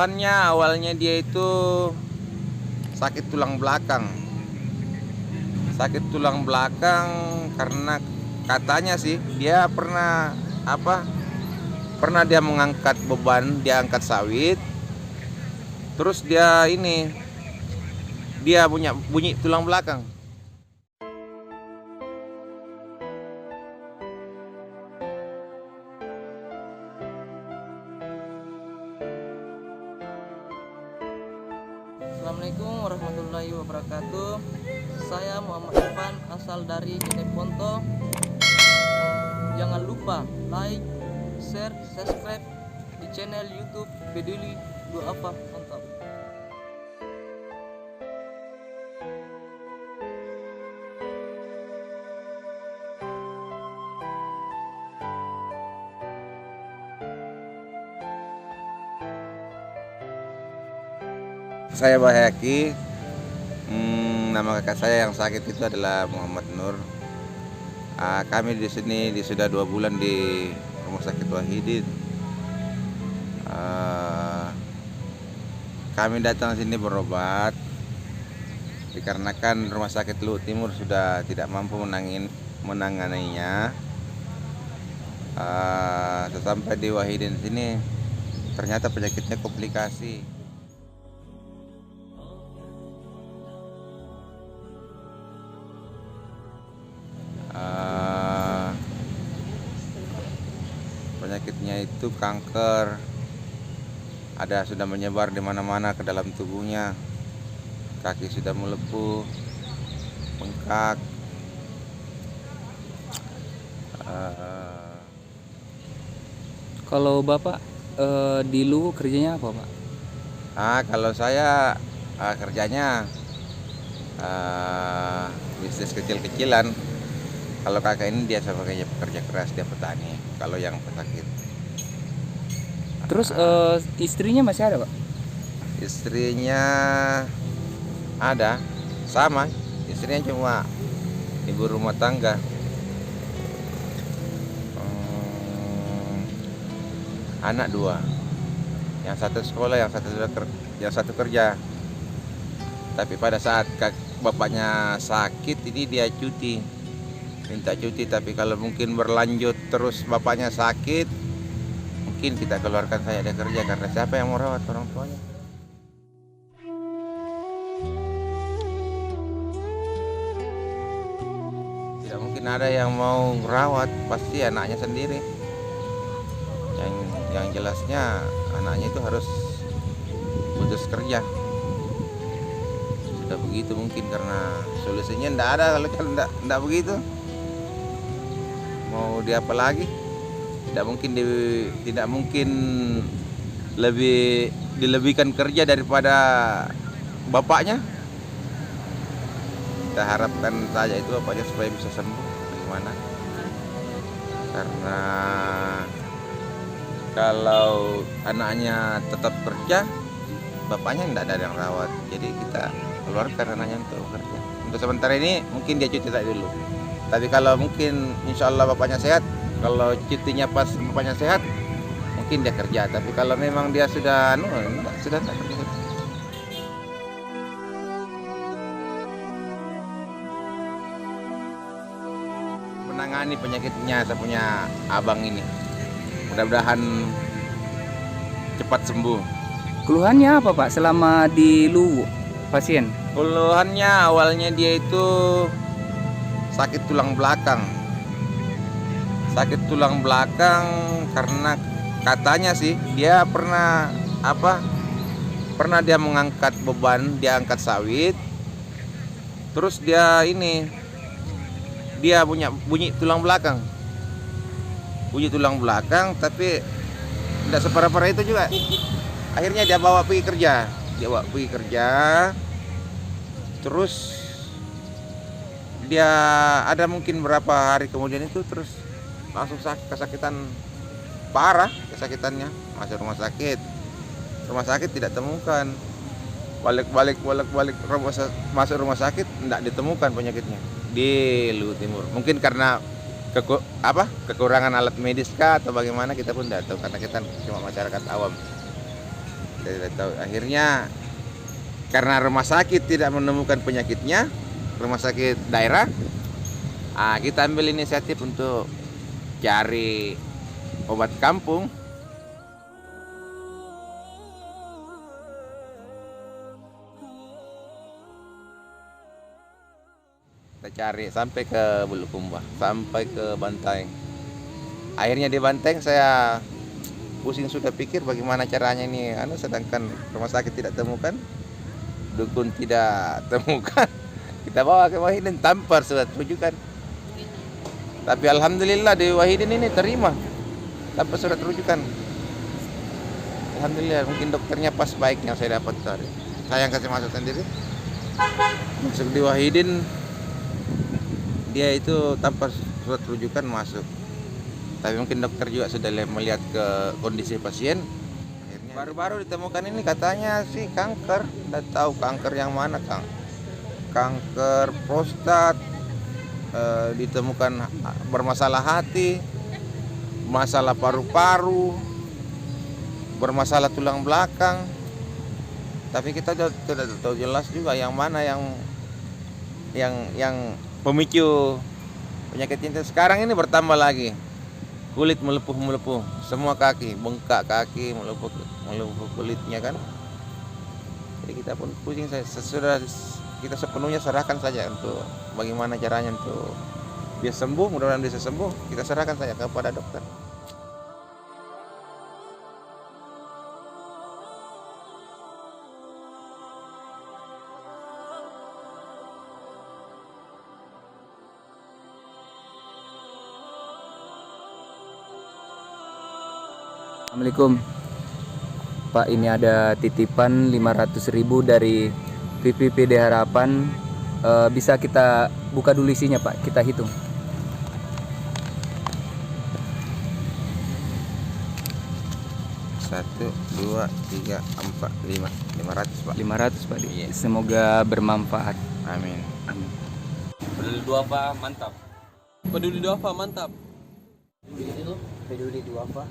Keluhannya awalnya dia itu sakit tulang belakang. Sakit tulang belakang karena katanya sih dia pernah dia mengangkat beban, dia angkat sawit. Terus dia punya bunyi tulang belakang. Assalamualaikum warahmatullahi wabarakatuh. Saya Muhammad Irfan, asal dari Jeneponto. Jangan lupa like, share, subscribe di channel YouTube Peduli Duafa. Mantap. Saya Bahyaki. Nama kakak saya yang sakit itu adalah Muhammad Nur. Kami di sini sudah 2 bulan di Rumah Sakit Wahidin. Kami datang sini berobat dikarenakan Rumah Sakit Luhut Timur sudah tidak mampu menanganinya. Sesampai di Wahidin sini ternyata penyakitnya komplikasi. Penyakitnya itu kanker, sudah menyebar di mana-mana ke dalam tubuhnya, kaki sudah melepuh, bengkak. Kalau Bapak di Luwu kerjanya apa, Pak? Kalau saya kerjanya bisnis kecil-kecilan. Kalau kakak ini dia sebagai pekerja keras, dia petani. Kalau yang pesakit. Terus istrinya masih ada, Pak? Istrinya ada, sama. Istrinya cuma ibu rumah tangga. Anak 2, yang satu sekolah, yang satu kerja. Tapi pada saat bapaknya sakit ini dia minta cuti. Tapi kalau mungkin berlanjut terus bapaknya sakit, mungkin kita keluarkan saya dari kerja, karena siapa yang mau rawat orang tuanya? Tidak mungkin ada yang mau rawat, pasti anaknya sendiri. Yang jelasnya anaknya itu harus putus kerja. Sudah begitu mungkin, karena solusinya tidak ada kalau tidak begitu. Mau dia apa lagi? Tidak mungkin dilebihkan kerja daripada bapaknya. Kita harapkan saja itu bapaknya supaya bisa sembuh. Bagaimana? Karena kalau anaknya tetap kerja, bapaknya tidak ada yang rawat. Jadi kita keluarkan anaknya untuk bekerja. Untuk sementara ini mungkin dia cuti saja dulu. Tapi kalau mungkin insya Allah bapaknya sehat, kalau cutinya pas bapaknya sehat, mungkin dia kerja. Tapi kalau memang dia sudah sudah tidak kerja. Menangani penyakitnya saya punya abang ini. Mudah-mudahan cepat sembuh. Keluhannya apa, Pak, selama di Luwu pasien? Keluhannya awalnya dia itu sakit tulang belakang. Sakit tulang belakang karena katanya sih dia pernah dia mengangkat beban, dia angkat sawit. Terus dia punya bunyi tulang belakang. Bunyi tulang belakang, tapi tidak separah-parah itu juga. Akhirnya dia bawa pergi kerja. Terus dia ada mungkin berapa hari kemudian itu terus langsung kesakitan parah, kesakitannya masuk rumah sakit tidak temukan, balik masuk rumah sakit tidak ditemukan penyakitnya di Luhut Timur. Mungkin karena kekurangan alat medis kah atau bagaimana, kita pun tidak tahu, karena kita cuma masyarakat awam. kita tidak tahu. Akhirnya karena rumah sakit tidak menemukan penyakitnya, rumah sakit daerah, kita ambil inisiatif untuk cari obat kampung. Kita cari sampai ke Bulukumba, sampai ke Banteng. Akhirnya di Banteng saya pusing sudah pikir bagaimana caranya ini, sedangkan rumah sakit tidak temukan, dukun tidak temukan. Kita bawa ke Wahidin tanpa surat rujukan. Tapi alhamdulillah di Wahidin ini terima tanpa surat rujukan. Alhamdulillah, mungkin dokternya pas baik yang saya dapat tadi. Saya yang kasih masuk sendiri. Masuk di Wahidin, dia itu tanpa surat rujukan masuk. Tapi mungkin dokter juga sudah melihat ke kondisi pasien. Akhirnya baru-baru ditemukan ini katanya sih kanker. Tidak tahu kanker yang mana, Kang. Kanker prostat, ditemukan bermasalah hati, masalah paru-paru, bermasalah tulang belakang. Tapi kita tidak tahu jelas juga yang mana yang pemicu penyakit ini. Sekarang ini bertambah lagi. Kulit melepuh, semua kaki, bengkak kaki, melepuh kulitnya kan. Jadi kita pun pusing, kita sepenuhnya serahkan saja untuk bagaimana caranya untuk dia sembuh, mudah-mudahan bisa sembuh, kita serahkan saja kepada dokter. Assalamualaikum Pak, ini ada titipan 500.000 dari VPPD Harapan. Bisa kita buka dulu isinya Pak, kita hitung. Satu, dua, tiga, empat, lima, 500 Pak. 500 Pak. Iya. Semoga bermanfaat. Amin. Amin. Peduli duafa mantap. Peduli duafa mantap. Peduli duafa.